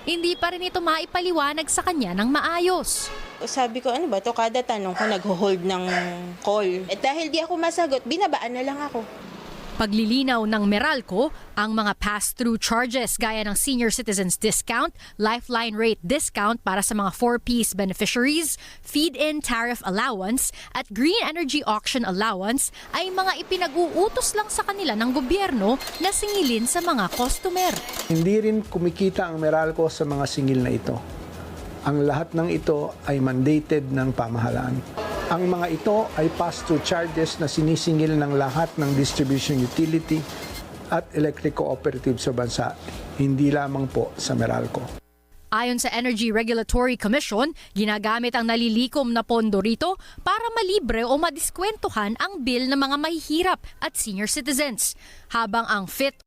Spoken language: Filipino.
hindi pa rin ito maipaliwanag sa kanya ng maayos. Sabi ko, ano ba to? Kada tanong ko, nag-hold ng call. At dahil di ako masagot, binabaan na lang ako. Paglilinaw ng Meralco, ang mga pass-through charges gaya ng senior citizens discount, lifeline rate discount para sa mga 4Ps beneficiaries, feed-in tariff allowance at green energy auction allowance ay mga ipinag-uutos lang sa kanila ng gobyerno na singilin sa mga customer. Hindi rin kumikita ang Meralco sa mga singil na ito. Ang lahat ng ito ay mandated ng pamahalaan. Ang mga ito ay pass-through charges na sinisingil ng lahat ng distribution utility at electric cooperative sa bansa, hindi lamang po sa Meralco. Ayon sa Energy Regulatory Commission, ginagamit ang nalilikom na pondo rito para malibre o madiskwentuhan ang bill ng mga mahihirap at senior citizens. Habang ang FIT